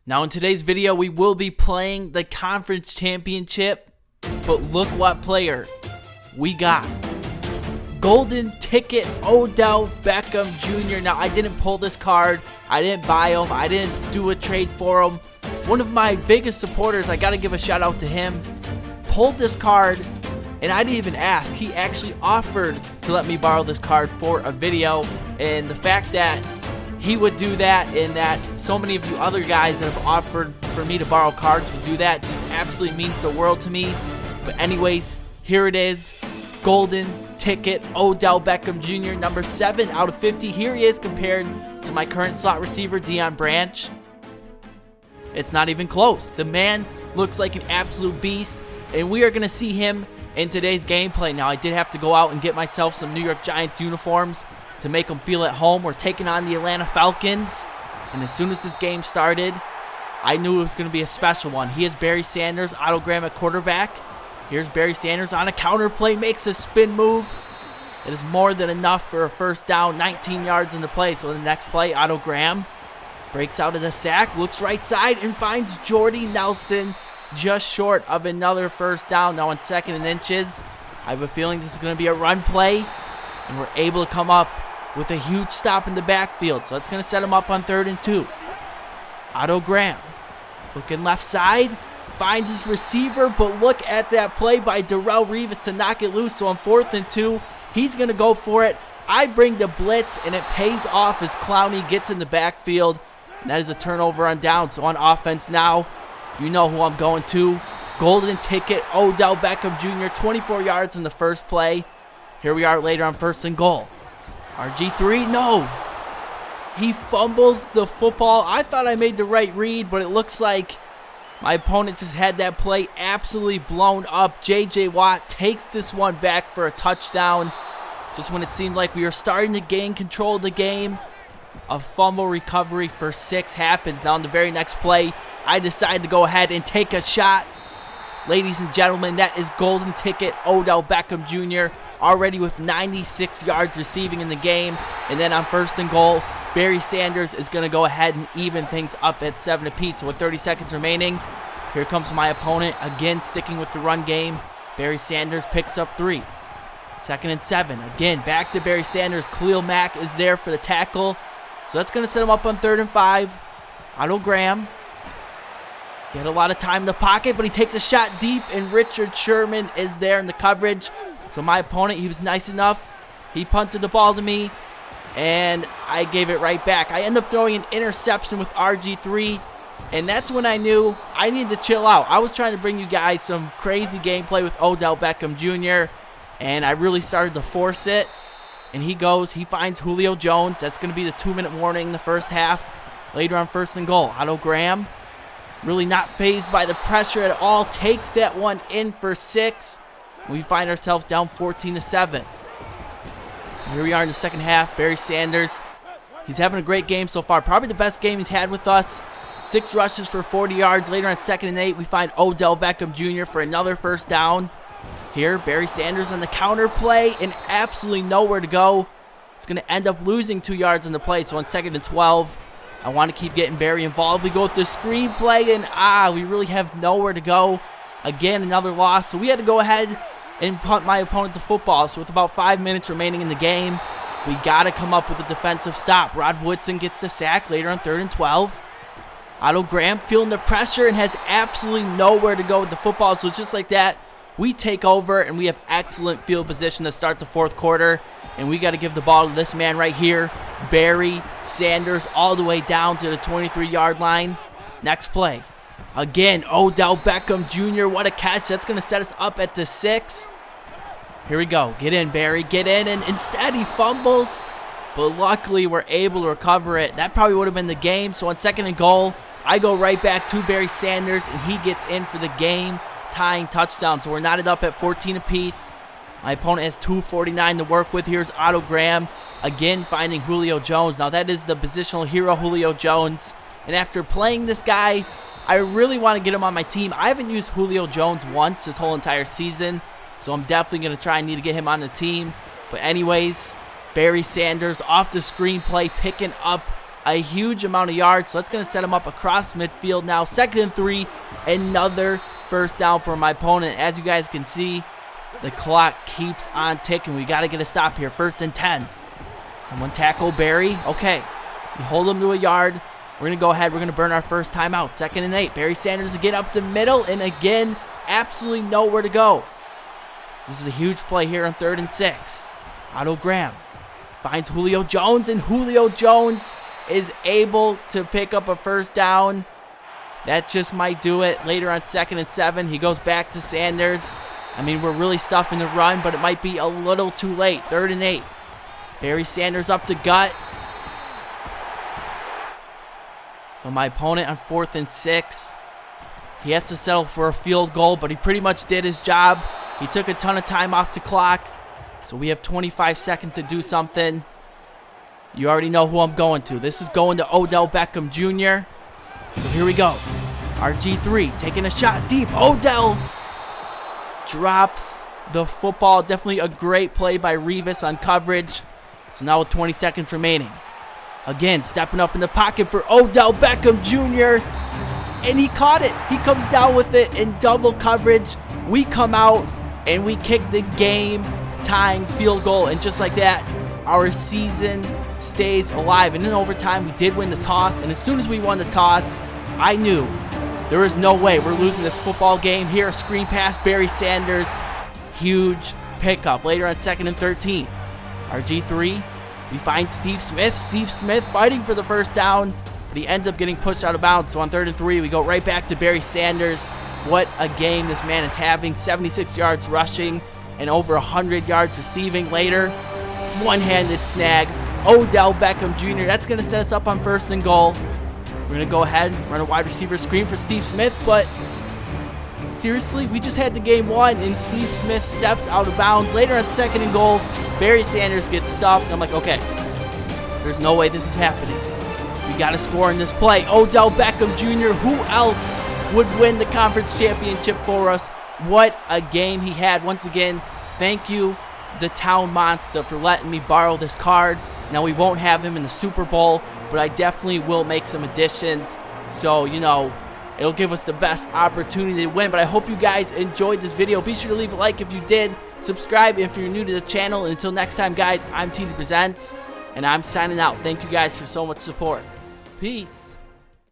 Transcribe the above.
Now in today's video, we will be playing the conference championship, but look what player we got. Golden ticket Odell Beckham Jr. Now I didn't pull this card, I didn't buy him, I didn't do a trade for him. One of my biggest supporters, I gotta give a shout out to him, pulled this card and I didn't even ask. He actually offered to let me borrow this card for a video, and the fact that he would do that and that so many of you other guys that have offered for me to borrow cards would do that just absolutely means the world to me. But anyways, here it is. Golden ticket Odell Beckham Jr. number 7 out of 50. Here he is compared to my current slot receiver, Deion Branch. It's not even close. The man looks like an absolute beast, and we are going to see him in today's gameplay. Now, I did have to go out and get myself some New York Giants uniforms to make them feel at home. We're taking on the Atlanta Falcons, and as soon as this game started, I knew it was going to be a special one. He has Barry Sanders, autogram at quarterback. Here's Barry Sanders on a counter play, makes a spin move. It is more than enough for a first down, 19 yards in the play. So the next play, Otto Graham breaks out of the sack, looks right side, and finds Jordy Nelson just short of another first down. Now on 2nd and inches, I have a feeling this is going to be a run play, and we're able to come up with a huge stop in the backfield. So that's going to set him up on 3rd and 2. Otto Graham looking left side, finds his receiver, but look at that play by Darrelle Revis to knock it loose. So on 4th and 2, he's going to go for it. I bring the blitz, and it pays off as Clowney gets in the backfield, and that is a turnover on down. So on offense now, you know who I'm going to. Golden ticket Odell Beckham Jr., 24 yards in the first play. Here we are later on 1st and goal. RG3, no. He fumbles the football. I thought I made the right read, but it looks like my opponent just had that play absolutely blown up. J.J. Watt takes this one back for a touchdown. Just when it seemed like we were starting to gain control of the game, a fumble recovery for 6 happens. Now, in the very next play, I decide to go ahead and take a shot. Ladies and gentlemen, that is golden ticket Odell Beckham Jr., already with 96 yards receiving in the game. And then on 1st and goal, Barry Sanders is going to go ahead and even things up at 7 apiece. So with 30 seconds remaining, here comes my opponent, again sticking with the run game. Barry Sanders picks up 3. 2nd and 7. Again, back to Barry Sanders. Khalil Mack is there for the tackle. So that's going to set him up on 3rd and 5. Otto Graham. He had a lot of time in the pocket, but he takes a shot deep, and Richard Sherman is there in the coverage. So my opponent, he was nice enough. He punted the ball to me, and I gave it right back. I end up throwing an interception with RG3, and that's when I knew I needed to chill out. I was trying to bring you guys some crazy gameplay with Odell Beckham Jr., and I really started to force it. And he finds Julio Jones. That's going to be the 2-minute warning in the first half. Later on 1st and goal, Otto Graham, really not fazed by the pressure at all, takes that one in for 6. We find ourselves down 14-7. So here we are in the second half. Barry Sanders, he's having a great game so far. Probably the best game he's had with us. 6 rushes for 40 yards. Later on 2nd and 8, we find Odell Beckham Jr. for another first down. Here, Barry Sanders on the counter play, and absolutely nowhere to go. It's going to end up losing 2 yards in the play. So on 2nd and 12, I want to keep getting Barry involved. We go with the screen play, and we really have nowhere to go. Again, another loss. So we had to go ahead and punt my opponent to football. So with about 5 minutes remaining in the game, we got to come up with a defensive stop. Rod Woodson gets the sack later on 3rd and 12. Otto Graham feeling the pressure and has absolutely nowhere to go with the football. So just like that, we take over, and we have excellent field position to start the 4th quarter. And we got to give the ball to this man right here, Barry Sanders, all the way down to the 23-yard line. Next play. Again, Odell Beckham Jr., what a catch. That's going to set us up at the 6. Here we go. Get in, Barry. Get in. And instead, he fumbles. But luckily, we're able to recover it. That probably would have been the game. So on 2nd and goal, I go right back to Barry Sanders, and he gets in for the game-tying touchdown. So we're knotted up at 14 apiece. My opponent has 2:49 to work with. Here's Otto Graham, again finding Julio Jones. Now that is the positional hero, Julio Jones. And after playing this guy, I really want to get him on my team. I haven't used Julio Jones once this whole entire season, so I'm definitely going to try and need to get him on the team. But anyways, Barry Sanders off the screenplay, picking up a huge amount of yards. So that's going to set him up across midfield now. 2nd and 3, another first down for my opponent. As you guys can see, the clock keeps on ticking. We got to get a stop here. 1st and 10. Someone tackle Barry. Okay, we hold him to a yard. We're going to go ahead. We're going to burn our first timeout. 2nd and 8. Barry Sanders again up the middle, and again, absolutely nowhere to go. This is a huge play here on 3rd and 6. Otto Graham finds Julio Jones, and Julio Jones is able to pick up a first down. That just might do it. Later on 2nd and 7, he goes back to Sanders. I mean, we're really stuffing the run, but it might be a little too late. 3rd and 8. Barry Sanders up to gut. So my opponent on 4th and 6. He has to settle for a field goal, but he pretty much did his job. He took a ton of time off the clock. So we have 25 seconds to do something. You already know who I'm going to. This is going to Odell Beckham Jr. So here we go. RG3 taking a shot deep. Odell drops the football. Definitely a great play by Revis on coverage. So now with 20 seconds remaining. Again, stepping up in the pocket for Odell Beckham Jr. And he caught it. He comes down with it in double coverage. We come out and we kick the game-tying field goal. And just like that, our season stays alive. And in overtime, we did win the toss. And as soon as we won the toss, I knew there is no way we're losing this football game. Here, a screen pass, Barry Sanders. Huge pickup. Later on 2nd and 13. RG3. We find Steve Smith. Steve Smith fighting for the first down, but he ends up getting pushed out of bounds. So on 3rd and 3, we go right back to Barry Sanders. What a game this man is having. 76 yards rushing and over 100 yards receiving. Later, one-handed snag. Odell Beckham Jr. That's going to set us up on 1st and goal. We're going to go ahead and run a wide receiver screen for Steve Smith, but seriously, we just had the game won, and Steve Smith steps out of bounds. Later on 2nd and goal, Barry Sanders gets stuffed. I'm like, okay, there's no way this is happening. We got to score in this play. Odell Beckham Jr., who else would win the conference championship for us? What a game he had. Once again, thank you, the Town Monster, for letting me borrow this card. Now, we won't have him in the Super Bowl, but I definitely will make some additions. So, you know, it'll give us the best opportunity to win. But I hope you guys enjoyed this video. Be sure to leave a like if you did. Subscribe if you're new to the channel. And until next time, guys, I'm TD Presents, and I'm signing out. Thank you guys for so much support. Peace.